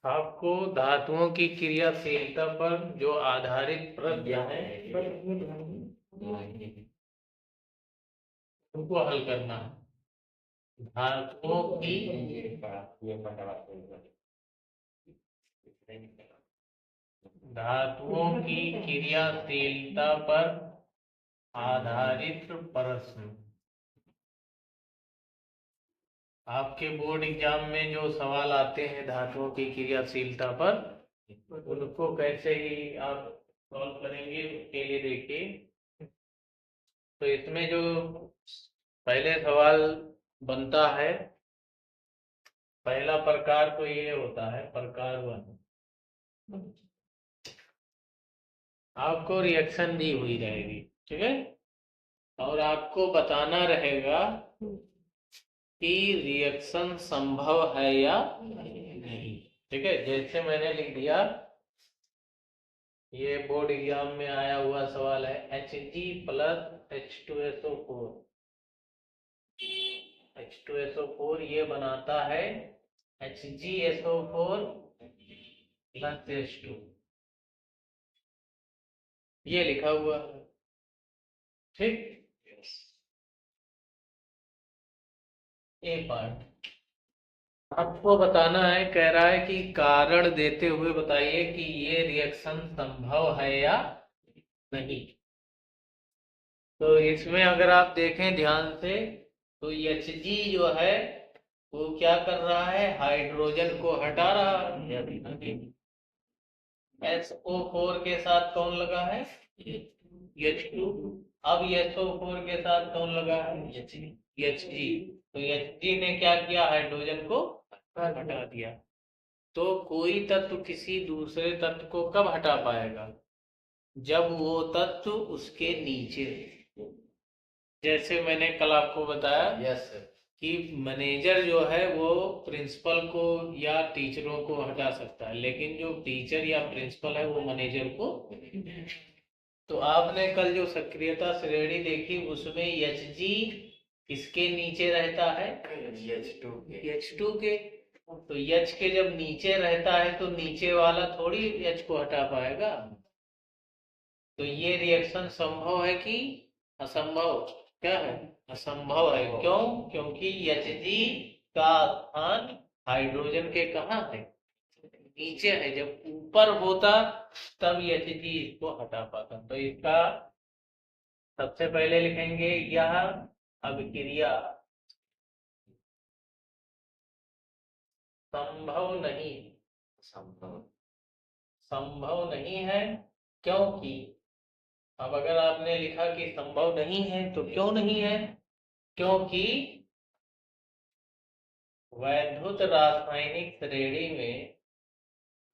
आपको धातुओं की क्रियाशीलता पर जो आधारित प्रश्न है उनको हल करना है। धातुओं की क्रियाशीलता पर आधारित प्रश्न। आपके बोर्ड एग्जाम में जो सवाल आते हैं धातुओं की क्रियाशीलता पर, उनको कैसे ही आप सॉल्व करेंगे उसके लिए देखिए। तो इसमें जो पहले सवाल बनता है, पहला प्रकार तो ये होता है प्रकार 1। आपको रिएक्शन दी हुई रहेगी, ठीक है, और आपको बताना रहेगा कि रिएक्शन संभव है या नहीं। ठीक है, जैसे मैंने लिख दिया, ये बोर्ड एग्जाम में आया हुआ सवाल है, Hg प्लस H2SO4। H2SO4 ये बनाता है HgSO4 प्लस H2, ये लिखा हुआ है। ठीक, ए पार्ट आपको बताना है, कह रहा है कि कारण देते हुए बताइए कि ये रिएक्शन संभव है या नहीं। तो इसमें अगर आप देखें ध्यान से, तो Hg जो है वो क्या कर रहा है, हाइड्रोजन को हटा रहा है। SO4 के साथ कौन लगा है, H2। अब SO4 के साथ कौन लगा है, Hg। तो Hg ने क्या किया, हाइड्रोजन को हटा दिया। तो कोई तत्व किसी दूसरे तत्व को कब हटा पाएगा, जब वो तत्व उसके नीचे। जैसे मैंने कल आपको बताया, यस सर, कि मैनेजर जो है वो प्रिंसिपल को या टीचरों को हटा सकता है, लेकिन जो टीचर या प्रिंसिपल है वो मैनेजर को। तो आपने कल जो सक्रियता श्रेणी देखी उसमें Hg किसके नीचे रहता है, H2 के। तो H के जब नीचे रहता है तो नीचे वाला थोड़ी H को हटा पाएगा। तो ये रिएक्शन संभव है कि असंभव, क्या है, असंभव है। क्यों, क्योंकि Hg का स्थान हाइड्रोजन के कहाँ है, नीचे है। जब ऊपर होता तब Hg इसको हटा पाता। तो इसका सबसे पहले लिखेंगे, यह अभिक्रिया संभव नहीं, संभव नहीं है, क्योंकि, अब अगर आपने लिखा कि संभव नहीं है तो क्यों नहीं है, क्योंकि वैद्युत रासायनिक श्रेणी में,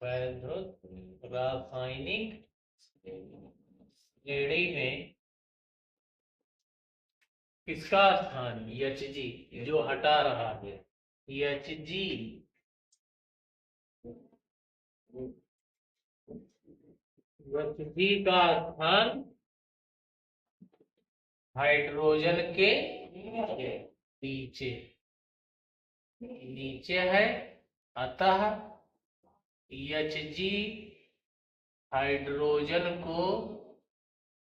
वैद्युत रासायनिक श्रेणी में किसका स्थान, Hg जो हटा रहा है, Hg Hg का स्थान हाइड्रोजन के नीचे, नीचे है। अतः Hg हाइड्रोजन को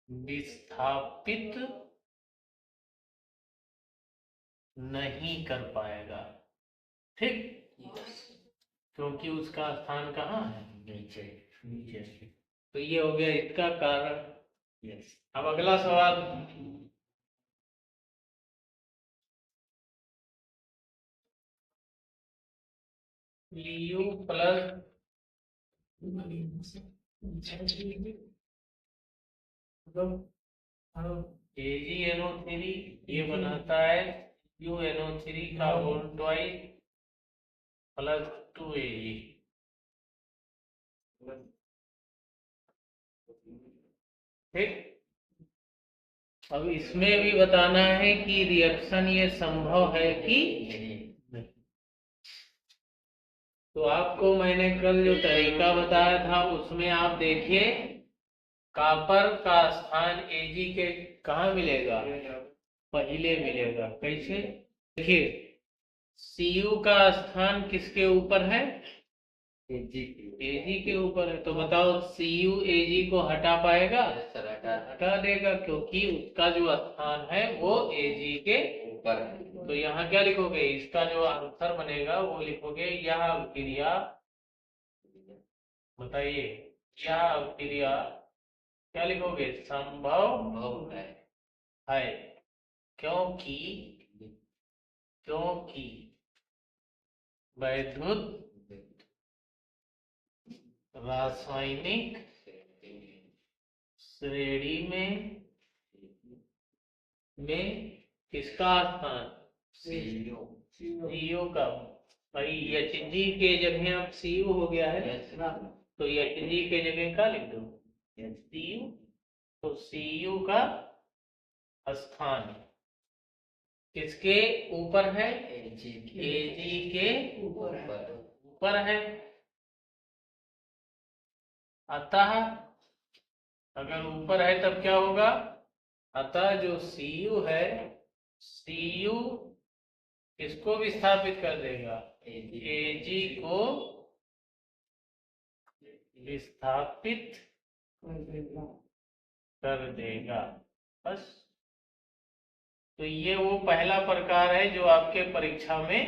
विस्थापित नहीं कर पाएगा। ठीक, क्योंकि उसका स्थान कहाँ है, नीचे, नीचे। तो ये हो गया इसका कारण। अब अगला सवाल, Lu प्लस AgNO3 ये बनाता है UNO3 का होल ट्वाइस प्लस 2Ag। ठीक, अब इसमें भी बताना है कि रिएक्शन ये संभव है कि नहीं। तो आपको मैंने कल जो तरीका बताया था उसमें आप देखिए, कॉपर का स्थान Ag के कहाँ मिलेगा, पहले मिलेगा। कैसे, देखिए Cu का स्थान किसके ऊपर है, एजी के ऊपर है, तो बताओ Cu एजी को हटा पाएगा? हटा देगा, क्योंकि उसका जो स्थान है वो एजी के ऊपर है। तो यहाँ क्या लिखोगे? इसका जो आंसर बनेगा वो लिखोगे, यह अभिक्रिया, बताइए, यह अभिक्रिया क्या लिखोगे? संभव है, क्योंकि वैद्युत रासायनिक श्रेणी में किसका स्थान? सीओ का। भाई एचजी के जगह अब सीयू हो गया है, तो एचजी के जगह का लिख दो सीयू। तो सीयू का स्थान किसके ऊपर है? एजी के ऊपर है। अतः अगर ऊपर है तब क्या होगा? अतः जो सीयू है, सीयू किसको विस्थापित कर देगा? एजी को विस्थापित कर देगा। बस। तो ये वो पहला प्रकार है जो आपके परीक्षा में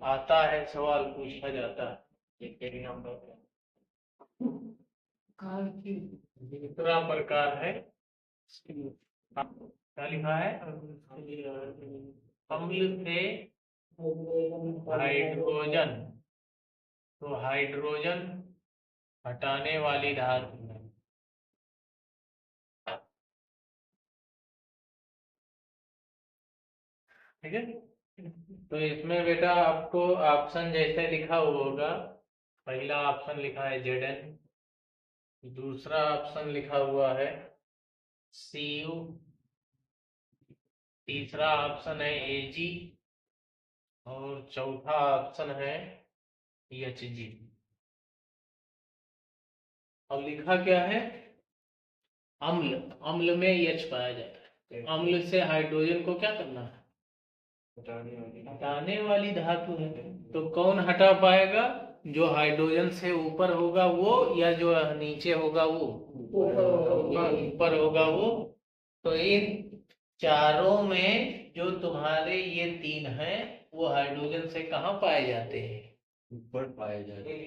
आता है, सवाल पूछा जाता है। दूसरा प्रकार है, क्या लिखा है? अम्ल से हाइड्रोजन। तो हाइड्रोजन हटाने वाली धातु है। ठीक है। तो इसमें बेटा आपको ऑप्शन जैसे लिखा हुआ होगा, पहला ऑप्शन लिखा है Zn, दूसरा ऑप्शन लिखा हुआ है Cu, तीसरा ऑप्शन है Ag और चौथा ऑप्शन है Hg। अब लिखा क्या है? अम्ल। अम्ल में H पाया जाता है। अम्ल से हाइड्रोजन को क्या करना है? हटाने वाली धातु है। तो कौन हटा पाएगा? जो हाइड्रोजन से ऊपर होगा वो, या जो नीचे होगा वो? ऊपर होगा वो। तो इन चारों में जो तुम्हारे ये तीन हैं वो हाइड्रोजन से कहाँ पाए जाते हैं? ऊपर पाए जाते हैं,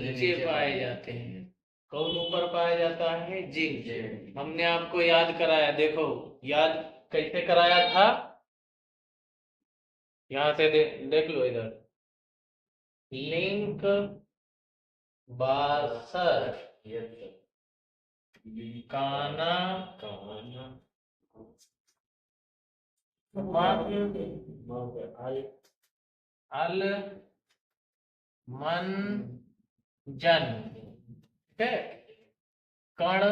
नीचे पाए जाते हैं। कौन ऊपर पाया जाता है? जिंक। हमने आपको याद कराया, देखो याद कैसे कराया था, यहां से देख लो इधर, लिंक बासर काना अल मन जन, ठीक है, कण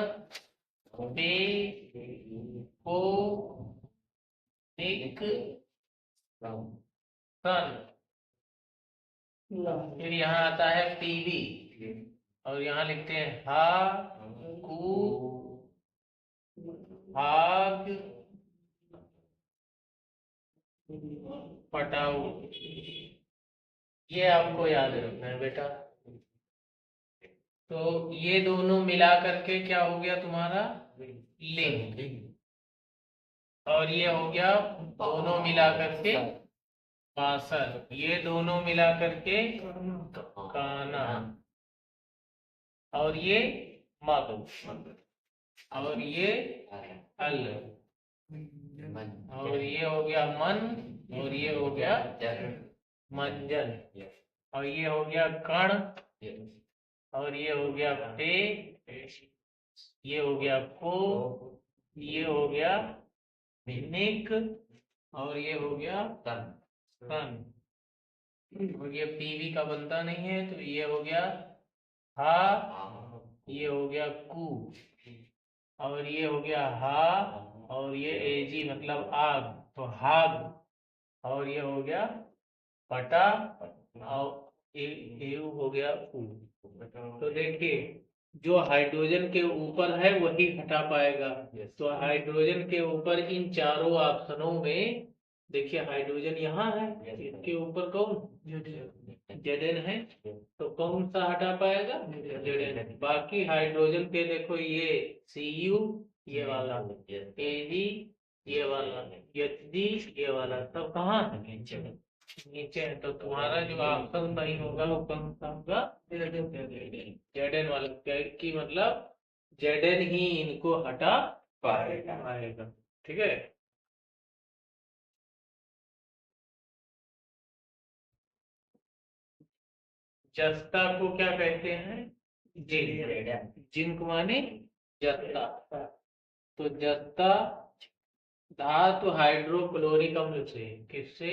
पे को एक सन। फिर यहाँ आता है पीवी, और यहाँ लिखते हैं हा कु भाग पटाऊ। ये आपको याद रखना है बेटा। तो ये दोनों मिला करके क्या हो गया तुम्हारा? लिंक। और ये हो गया दोनों मिला करके बासर, ये दोनों मिला करके काना, और ये मग, और ये अल, और ये हो गया मन, और ये हो गया मंजन, और ये हो गया कण, और ये हो गया पे, ये हो गया को, ये हो गया निक, और ये हो गया सन। और ये पीवी का बनता नहीं है, तो ये हो गया हा, ये हो गया कु, और ये हो गया हा, और ये एजी मतलब आग, तो हाग, और ये हो गया पटा, और एयू हो गया ऊ। तो देखिए जो हाइड्रोजन के ऊपर है वही हटा पाएगा। तो हाइड्रोजन के ऊपर इन चारों ऑप्शनों में देखिए हाइड्रोजन यहाँ है, इसके ऊपर कौन? Zn है, कौन सा हटा पाएगा? Zn। बाकी हाइड्रोजन के देखो ये Cu ये वाला, Ag ये वाला, Hg ये वाला, सब कहाँ है? नीचे है। तो तुम्हारा जो ऑप्शन सही होगा वो कौन सा होगा? Zn वाला। की मतलब Zn ही इनको हटा पाएगा। ठीक है। जस्ता को क्या कहते हैं? जिंक। जिंक माने जस्ता। तो जस्ता धातु हाइड्रोक्लोरिक अम्ल से, किससे?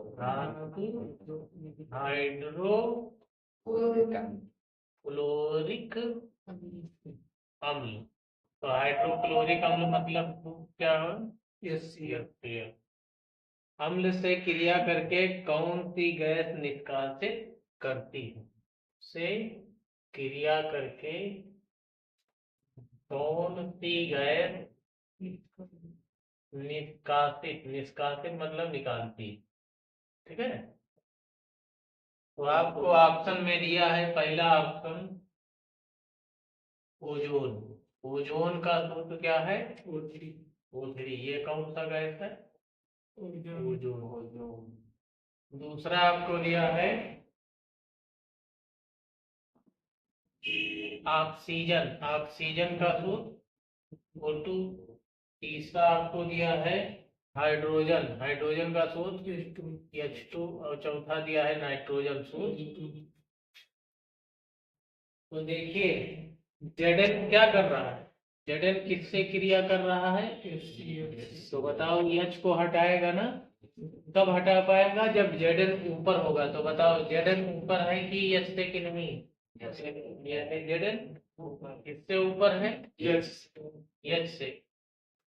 धातु हाइड्रोक्लोरिक अम्ल। तो हाइड्रोक्लोरिक अम्ल मतलब क्या है? HCl। अम्ल से क्रिया करके कौन सी गैस निष्कासित करती है? से क्रिया करके कौन सी गैस निष्कासित, निष्कासित मतलब निकालती। ठीक है। तो आपको ऑप्शन में दिया है पहला ऑप्शन ओजोन। ओजोन का सूत्र क्या है? O3। ये कौन सा गैस है? ओजोन। दूसरा आपको दिया है ऑक्सीजन। ऑक्सीजन का सूत्र O2। तीसरा आपको दिया है हाइड्रोजन। हाइड्रोजन का सूत्र H2। और चौथा दिया है नाइट्रोजन सूत्र। तो देखिए Zn क्या कर रहा है? Zn किससे क्रिया कर रहा है? तो बताओ H को हटाएगा ना? कब हटा पाएगा? जब Zn ऊपर होगा। तो बताओ Zn ऊपर है कि H से कि नहीं? Zn किससे ऊपर है? H से।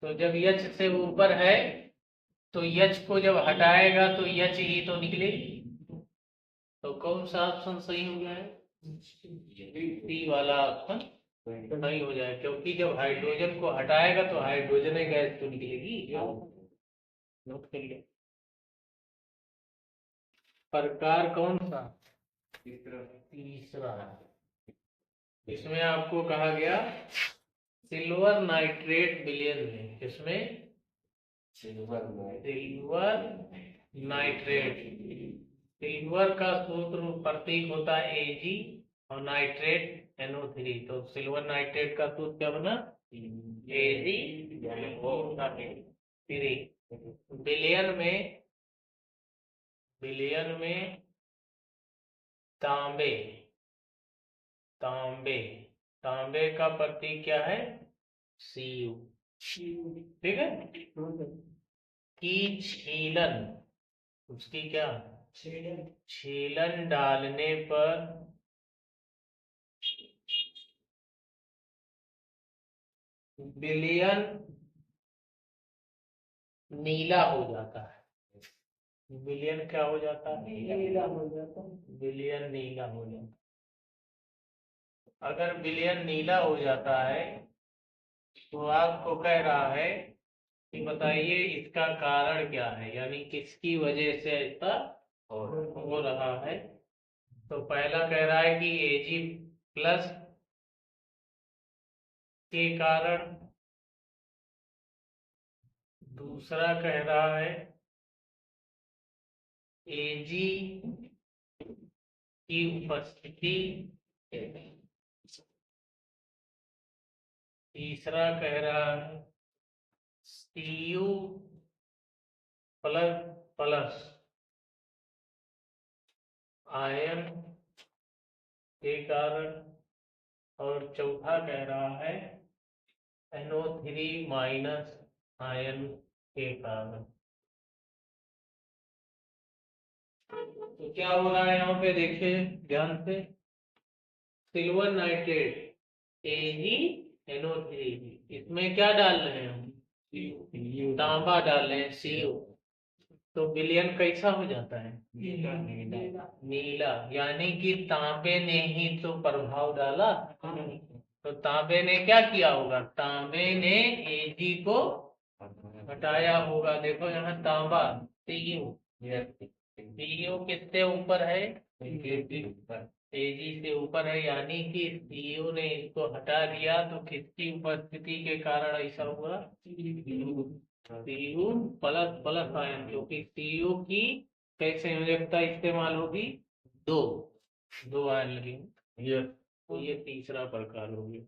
तो जब H से ऊपर है तो H को जब हटाएगा तो H ही तो निकलेगी। तो कौन सा ऑप्शन सही हो गया है? सी वाला ऑप्शन सही हो जाए, क्योंकि जब हाइड्रोजन को हटाएगा तो हाइड्रोजन गैस तो निकलेगी। नोट कर ले। प्रकार कौन सा? तीसरा। इसमें आपको कहा गया सिल्वर नाइट्रेट विलयन में। किसमें? Silver nitrate. सिल्वर का सूत्र प्रतीक होता है Ag और नाइट्रेट NO3। तो सिल्वर नाइट्रेट का सूत्र क्या बना? Ag3। विलयन में तांबे तांबे तांबे का प्रतीक क्या है? Cu। ठीक है। की छीलन, उसकी क्या छीलन डालने पर विलयन नीला हो जाता है। विलयन क्या हो जाता है? नीला हो जाता है। विलयन नीला हो जाता है। अगर विलयन नीला हो जाता है तो आपको कह रहा है कि बताइए इसका कारण क्या है, यानी किसकी वजह से ऐसा हो रहा है। तो पहला कह रहा है कि Ag+ के कारण। दूसरा कह रहा है Ag की उपस्थिति। तीसरा कह रहा है Cu++ आयन के कारण। और चौथा कह रहा है NO3- आयन के कारण। तो क्या हो रहा है यहाँ पे देखिए ध्यान से। सिल्वर नाइट्रेट AgNO3, इसमें क्या डाल रहे हैं हम? तांबा डाल रहे हैं Cu। तो विलयन कैसा हो जाता है? नीला। यानी कि तांबे ने ही तो प्रभाव डाला। तो तांबे ने क्या किया होगा? तांबे ने Ag को हटाया होगा। देखो यहाँ तांबा Cu किससे ऊपर है? तेजी से ऊपर है, यानी कि सीयू ने इसको हटा दिया, तो किसकी उपस्थिति के कारण ऐसा हुआ? सीयू प्लस प्लस आयन, क्योंकि सीयू की कैसे संयोजकता इस्तेमाल होगी? दो दो आयन लगेंगे। तो ये तीसरा प्रकार हो गया।